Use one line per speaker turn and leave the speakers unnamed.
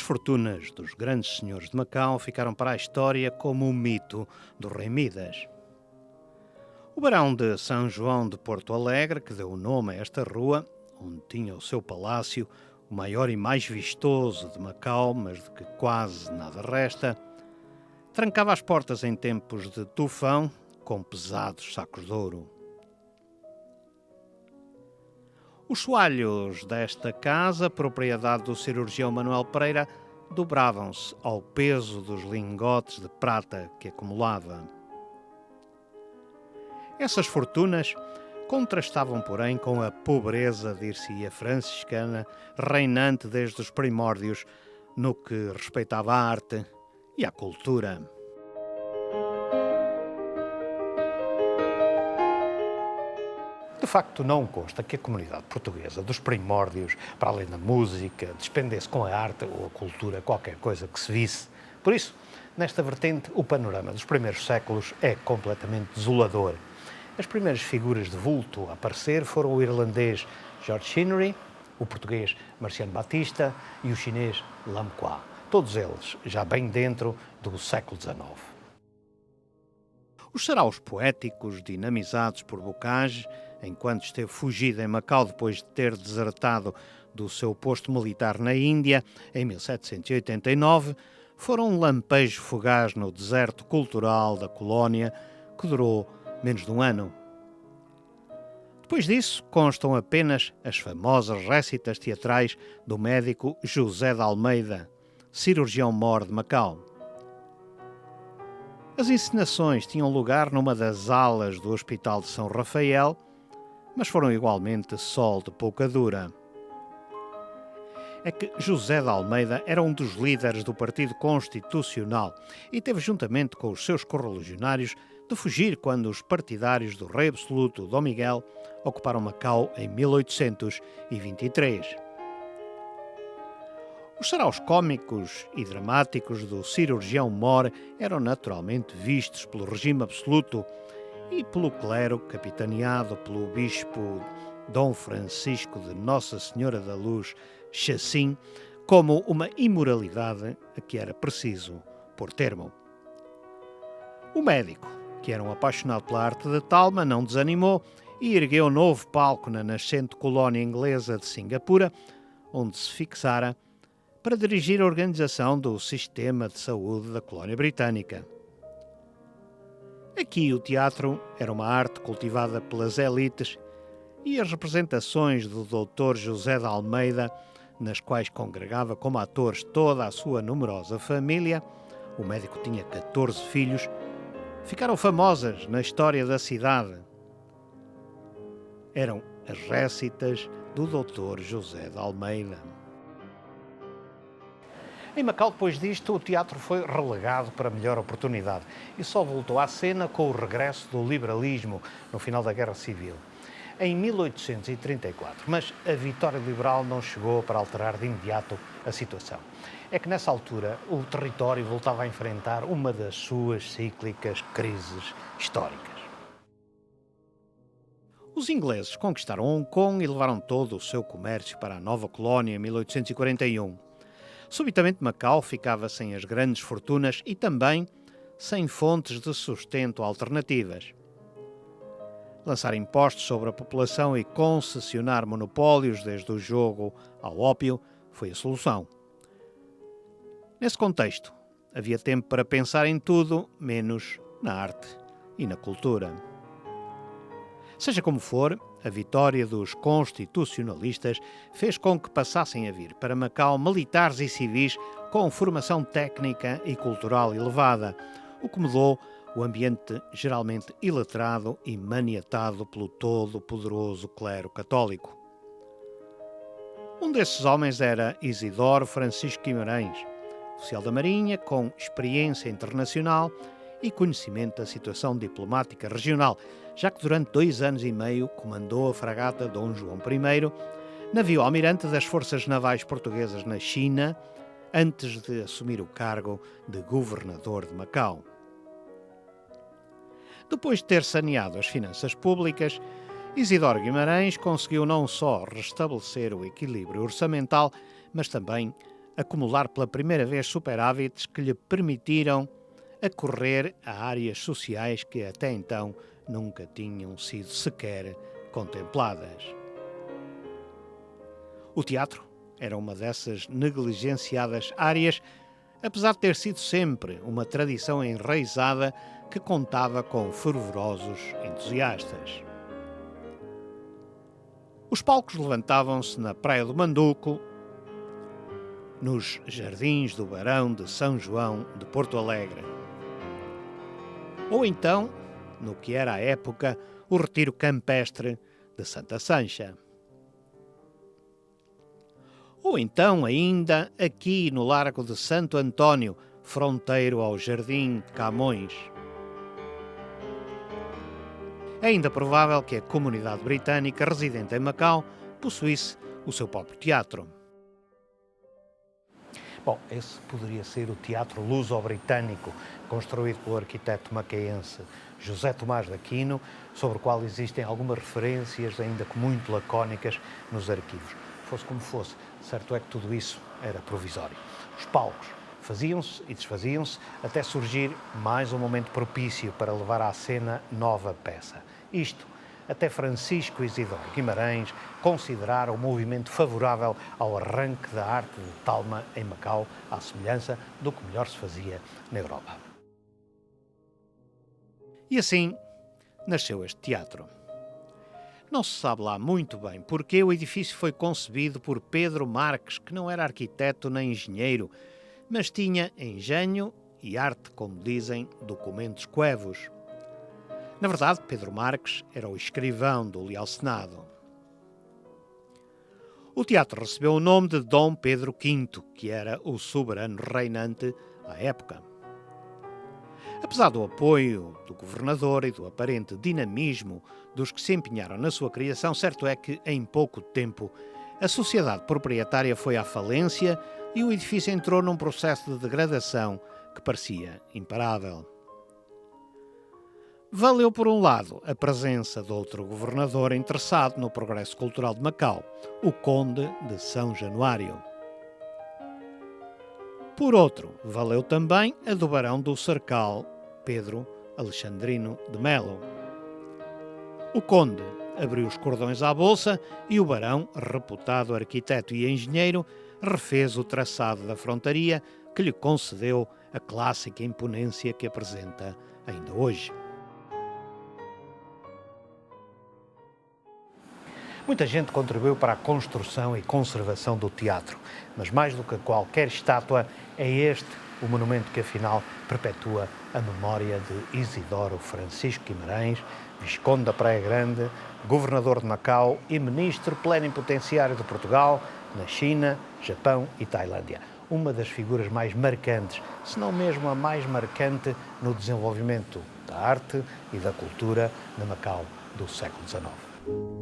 fortunas dos grandes senhores de Macau ficaram para a história como o mito do Rei Midas. O barão de São João de Porto Alegre, que deu o nome a esta rua, onde tinha o seu palácio, o maior e mais vistoso de Macau, mas de que quase nada resta, trancava as portas em tempos de tufão com pesados sacos de ouro. Os soalhos desta casa, propriedade do cirurgião Manuel Pereira, dobravam-se ao peso dos lingotes de prata que acumulava. Essas fortunas contrastavam, porém, com a pobreza, dir-se-ia, franciscana, reinante desde os primórdios no que respeitava à arte e à cultura. De facto, não consta que a comunidade portuguesa dos primórdios, para além da música, despendesse com a arte ou a cultura qualquer coisa que se visse. Por isso, nesta vertente, o panorama dos primeiros séculos é completamente desolador. As primeiras figuras de vulto a aparecer foram o irlandês George Henry, o português Marciano Batista e o chinês Lam Qua, todos eles já bem dentro do século XIX. Os saraus poéticos, dinamizados por Bocage, enquanto esteve fugido em Macau depois de ter desertado do seu posto militar na Índia em 1789, foram um lampejo fugaz no deserto cultural da colónia que durou menos de um ano. Depois disso, constam apenas as famosas récitas teatrais do médico José de Almeida, cirurgião-mor de Macau. As encenações tinham lugar numa das alas do Hospital de São Rafael, mas foram igualmente sol de pouca dura. É que José de Almeida era um dos líderes do Partido Constitucional e teve, juntamente com os seus correligionários, de fugir quando os partidários do rei absoluto Dom Miguel ocuparam Macau em 1823. Os saraus cômicos e dramáticos do cirurgião-mor eram naturalmente vistos pelo regime absoluto e pelo clero capitaneado pelo bispo Dom Francisco de Nossa Senhora da Luz, Chacim, como uma imoralidade a que era preciso pôr termo. O médico, que era um apaixonado pela arte de Talma, não desanimou e ergueu um novo palco na nascente colónia inglesa de Singapura, onde se fixara para dirigir a organização do sistema de saúde da colónia britânica. Aqui o teatro era uma arte cultivada pelas elites e as representações do Dr. José de Almeida, nas quais congregava como atores toda a sua numerosa família, o médico tinha 14 filhos, ficaram famosas na história da cidade. Eram as récitas do Dr. José de Almeida. Em Macau, depois disto, o teatro foi relegado para melhor oportunidade e só voltou à cena com o regresso do liberalismo no final da Guerra Civil, em 1834. Mas a vitória liberal não chegou para alterar de imediato a situação. É que nessa altura o território voltava a enfrentar uma das suas cíclicas crises históricas. Os ingleses conquistaram Hong Kong e levaram todo o seu comércio para a nova colónia em 1841. Subitamente Macau ficava sem as grandes fortunas e também sem fontes de sustento alternativas. Lançar impostos sobre a população e concessionar monopólios, desde o jogo ao ópio, foi a solução. Nesse contexto, havia tempo para pensar em tudo, menos na arte e na cultura. Seja como for, a vitória dos constitucionalistas fez com que passassem a vir para Macau militares e civis com formação técnica e cultural elevada, o que mudou o ambiente geralmente iletrado e maniatado pelo todo-poderoso clero católico. Um desses homens era Isidoro Francisco Guimarães, oficial da Marinha com experiência internacional e conhecimento da situação diplomática regional, já que durante 2 anos e meio comandou a fragata Dom João I, navio almirante das forças navais portuguesas na China, antes de assumir o cargo de governador de Macau. Depois de ter saneado as finanças públicas, Isidoro Guimarães conseguiu não só restabelecer o equilíbrio orçamental, mas também acumular pela primeira vez superávites que lhe permitiram acorrer a áreas sociais que até então nunca tinham sido sequer contempladas. O teatro era uma dessas negligenciadas áreas, apesar de ter sido sempre uma tradição enraizada que contava com fervorosos entusiastas. Os palcos levantavam-se na Praia do Manduco, nos Jardins do Barão de São João de Porto Alegre, ou então, no que era à época, o Retiro Campestre de Santa Sancha. Ou então, ainda, aqui no Largo de Santo António, fronteiro ao Jardim de Camões. É ainda provável que a comunidade britânica residente em Macau possuísse o seu próprio teatro. Bom, esse poderia ser o Teatro Luso-Britânico, construído pelo arquiteto macaense José Tomás de Aquino, sobre o qual existem algumas referências, ainda que muito lacónicas, nos arquivos. Fosse como fosse, certo é que tudo isso era provisório. Os palcos faziam-se e desfaziam-se até surgir mais um momento propício para levar à cena nova peça. Isto até Francisco Isidoro Guimarães considerar o movimento favorável ao arranque da arte de Talma em Macau, à semelhança do que melhor se fazia na Europa. E assim nasceu este teatro. Não se sabe lá muito bem porque o edifício foi concebido por Pedro Marques, que não era arquiteto nem engenheiro, mas tinha engenho e arte, como dizem, documentos coevos. Na verdade, Pedro Marques era o escrivão do Leal Senado. O teatro recebeu o nome de Dom Pedro V, que era o soberano reinante à época. Apesar do apoio do governador e do aparente dinamismo dos que se empenharam na sua criação, certo é que, em pouco tempo, a sociedade proprietária foi à falência e o edifício entrou num processo de degradação que parecia imparável. Valeu, por um lado, a presença de outro governador interessado no progresso cultural de Macau, o Conde de São Januário. Por outro, valeu também a do Barão do Cercal, Pedro Alexandrino de Melo. O Conde abriu os cordões à bolsa e o Barão, reputado arquiteto e engenheiro, refez o traçado da frontaria que lhe concedeu a clássica imponência que apresenta ainda hoje. Muita gente contribuiu para a construção e conservação do teatro, mas mais do que qualquer estátua, é este o monumento que afinal perpetua a memória de Isidoro Francisco Guimarães, Visconde da Praia Grande, governador de Macau e ministro plenipotenciário de Portugal na China, Japão e Tailândia. Uma das figuras mais marcantes, se não mesmo a mais marcante, no desenvolvimento da arte e da cultura na Macau do século XIX.